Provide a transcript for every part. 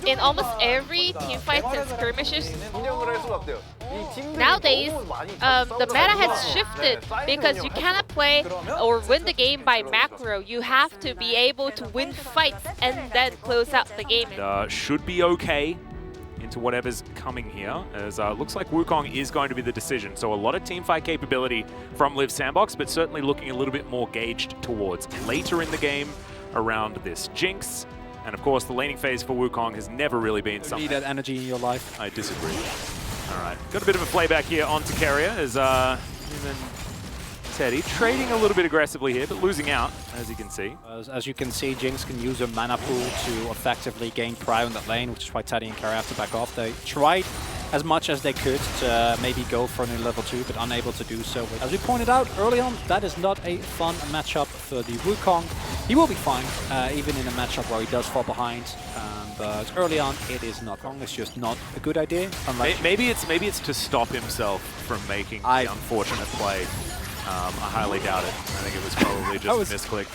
In almost every team fights and skirmishes nowadays, the meta has shifted because you cannot play or win the game by macro. You have to be able to win fights and then close out the game. Should be okay into whatever's coming here, as looks like Wukong is going to be the decision. So a lot of teamfight capability from Liv Sandbox, but certainly looking a little bit more gauged towards later in the game around this Jinx. And of course, the laning phase for Wukong has never really been something. Need that energy in your life. I disagree. All right, got a bit of a playback here onto Keria as even Teddy trading a little bit aggressively here, but losing out, as you can see. As you can see, Jinx can use her mana pool to effectively gain prio in that lane, which is why Teddy and Keria have to back off. They tried as much as they could to maybe go for a new level 2, but unable to do so. As we pointed out early on, that is not a fun matchup for the Wukong. He will be fine, even in a matchup where he does fall behind. But early on, it is not wrong. It's just not a good idea. Maybe it's to stop himself from making the unfortunate play. I highly doubt it. I think it was probably just a misclick,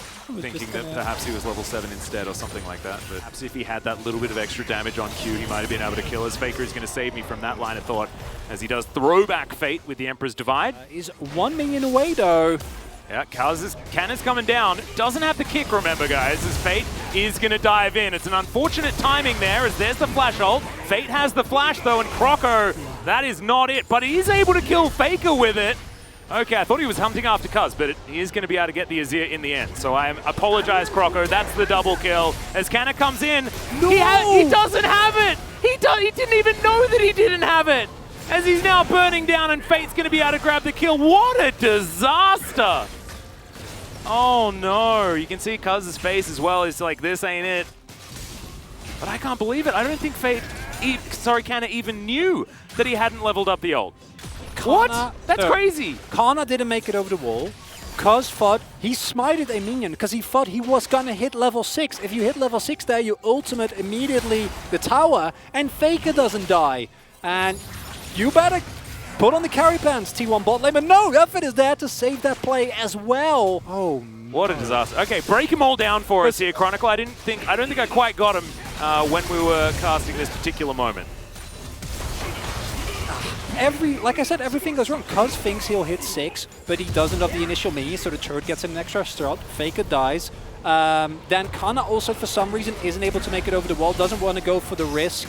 thinking that perhaps he was level 7 instead or something like that. But perhaps if he had that little bit of extra damage on Q, he might have been able to kill us. Faker is going to save me from that line of thought as he does throwback Fate with the Emperor's Divide. He's 1 minion away though. Yeah, Canna's coming down. Doesn't have to kick, remember, guys, as Fate is going to dive in. It's an unfortunate timing there, as there's the flash ult. Fate has the flash, though, and Croco, that is not it. But he is able to kill Faker with it. Okay, I thought he was hunting after Cuz, but he is going to be able to get the Azir in the end. So I apologize, Croco. That's the double kill. As Canna comes in, no! he doesn't have it! He didn't even know that he didn't have it! As he's now burning down, and Fate's going to be able to grab the kill. What a disaster! Oh no, you can see Cuz's face as well. It's like, this ain't it. But I can't believe it. I don't think Canna even knew that he hadn't leveled up the ult. What? That's crazy. Canna didn't make it over the wall. Cuz thought he smited a minion because he thought he was gonna hit level 6. If you hit level 6 there, you ultimate immediately the tower, and Faker doesn't die. And you better put on the carry pants, T1 bot lane. But no, Effort is there to save that play as well. Oh, what a disaster. Okay, break them all down for us here, Chronicle. I don't think I quite got him when we were casting this particular moment. Like I said, everything goes wrong. Cuz thinks he'll hit 6, but he doesn't have the initial minion, so the turret gets him an extra strut. Faker dies. Then Canna also, for some reason, isn't able to make it over the wall. Doesn't want to go for the risk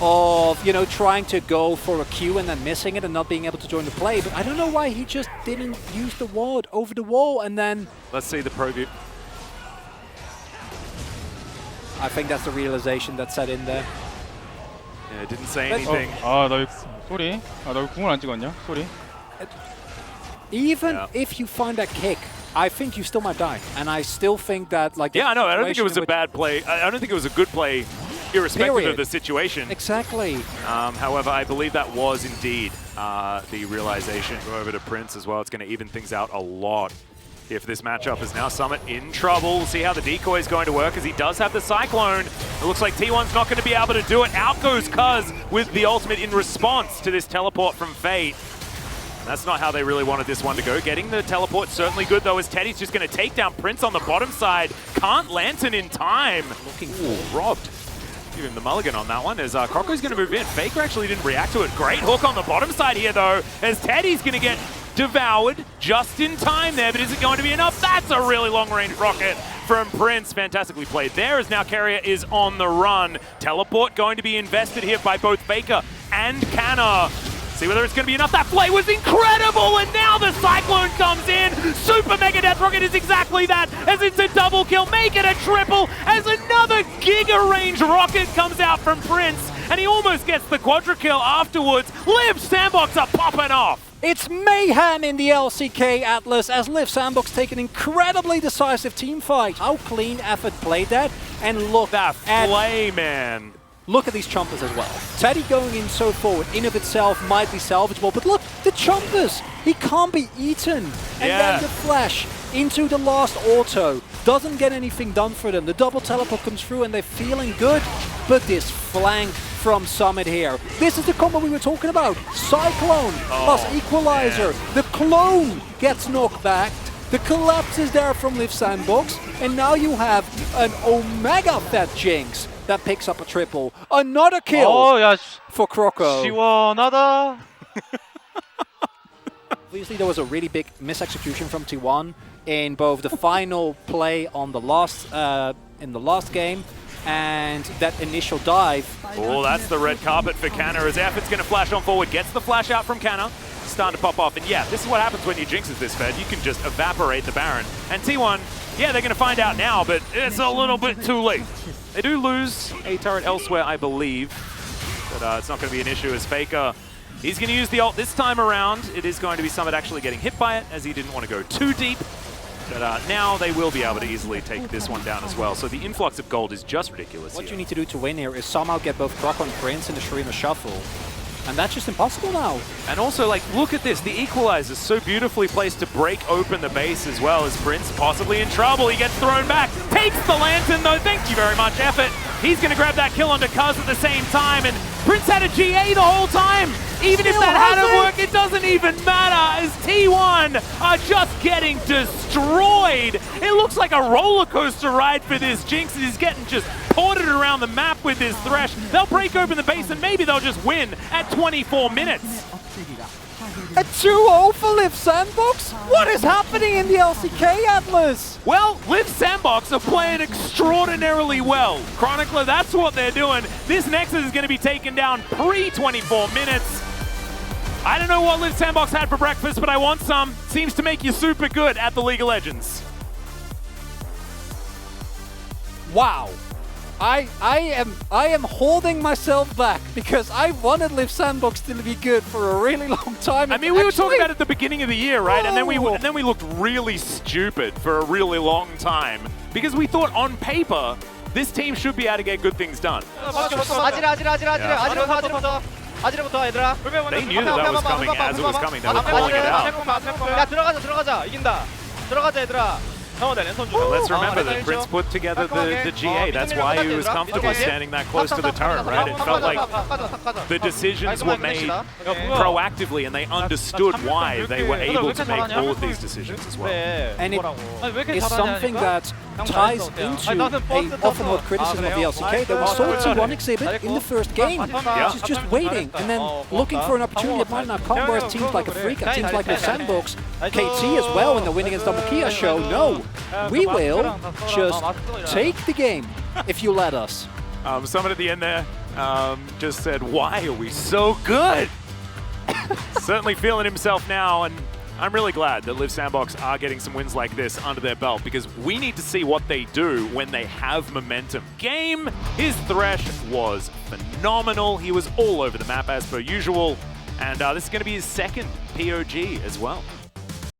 of, you know, trying to go for a Q and then missing it and not being able to join the play. But I don't know why he just didn't use the ward over the wall and then... Let's see the pro view. I think that's the realization that set in there. Yeah, didn't say anything. 쏘리. 너 궁을 안 찍었냐? 쏘리. Even if you find that kick, I think you still might die. And I still think that, like... Yeah, I know. I don't think it was a bad play. I don't think it was a good play, irrespective of the situation. Exactly. However, I believe that was indeed the realization. Go over to Prince as well. It's going to even things out a lot. If this matchup is now Summit in trouble, we'll see how the decoy is going to work, as he does have the Cyclone. It looks like T1's not going to be able to do it. Out goes Cuz with the ultimate in response to this teleport from Fate. That's not how they really wanted this one to go. Getting the teleport certainly good, though, as Teddy's just going to take down Prince on the bottom side. Can't Lantern in time. Looking robbed. Give him the mulligan on that one, as Croco's going to move in. Faker actually didn't react to it. Great hook on the bottom side here, though, as Teddy's going to get devoured just in time there, but is it going to be enough? That's a really long-range rocket from Prince. Fantastically played there, as now Keria is on the run. Teleport going to be invested here by both Faker and Canna. See whether it's going to be enough. That play was incredible, and now the Cyclone comes in. Super Mega Death Rocket is exactly that, as it's a double kill. Make it a triple, as another Giga Range rocket comes out from Prince, and he almost gets the quadra kill afterwards. Liv Sandbox are popping off. It's mayhem in the LCK Atlas, as Liv Sandbox take an incredibly decisive team fight. How clean Effort played that, and look that play, man. Look at these chompers as well. Teddy going in so forward in of itself might be salvageable, but look, the chompers, he can't be eaten. And then the flash into the last auto doesn't get anything done for them. The double teleport comes through and they're feeling good, but this flank from Summit here. This is the combo we were talking about. Cyclone plus Equalizer. Man. The clone gets knocked back. The collapse is there from Liv Sandbox, and now you have an Omega Fat Jinx that picks up a triple. Another kill 야, for Croco. 시원하다. Obviously, there was a really big misexecution from T1 in both the final play on the last in the last game and that initial dive. Oh, that's the red carpet for Canna as Effort's going to flash on forward, gets the flash out from Canna, starting to pop off. And yeah, this is what happens when you jinx this fed. You can just evaporate the Baron. And T1, yeah, they're going to find out now, but it's a little bit too late. They do lose a turret elsewhere, I believe, but it's not going to be an issue as Faker. He's going to use the ult this time around. It is going to be Summit actually getting hit by it, as he didn't want to go too deep. But now they will be able to easily take this one down as well. So the influx of gold is just ridiculous. What you need to do to win here is somehow get both Croco and Prince in the Shurima shuffle. And that's just impossible now. And also, like, look at this. The equalizer is so beautifully placed to break open the base as well as Prince possibly in trouble. He gets thrown back. Takes the lantern, though. Thank you very much, Effort. He's going to grab that kill onto Cuz at the same time. And Prince had a GA the whole time. Even if that hadn't worked, it doesn't even matter as T1 are just getting destroyed. It looks like a roller coaster ride for this Jinx. He's getting just ported around the map with this Thresh. They'll break open the base and maybe they'll just win at 24 minutes. A 2-0 for Liv Sandbox? What is happening in the LCK, Atlas? Well, Liv Sandbox are playing extraordinarily well. Chronicler, that's what they're doing. This Nexus is going to be taken down pre-24 minutes. I don't know what Liv Sandbox had for breakfast, but I want some. Seems to make you super good at the League of Legends. Wow. I am holding myself back because I wanted Liv Sandbox to be good for a really long time. I mean, we were talking about it at the beginning of the year, right? And then we looked really stupid for a really long time because we thought on paper this team should be able to get good things done. They knew that was coming as it was coming. They were calling it out. Let's remember that Prince put together the GA. That's why he was comfortable standing that close to the turret, right? It felt like the decisions were made proactively and they understood why they were able to make all of these decisions as well. And it is something that ties into a often heard criticism of the LCK that we saw T1 exhibit in the first game. Which is just waiting and then looking for an opportunity that might not come, whereas teams like Afrika, teams like the Sandbox, KT as well when the win against Double Kia show, no, we will just take the game if you let us. Someone at the end there just said, why are we so good? Certainly feeling himself now, and I'm really glad that Liv Sandbox are getting some wins like this under their belt because we need to see what they do when they have momentum. Game, his Thresh was phenomenal. He was all over the map as per usual, and this is going to be his second POG as well.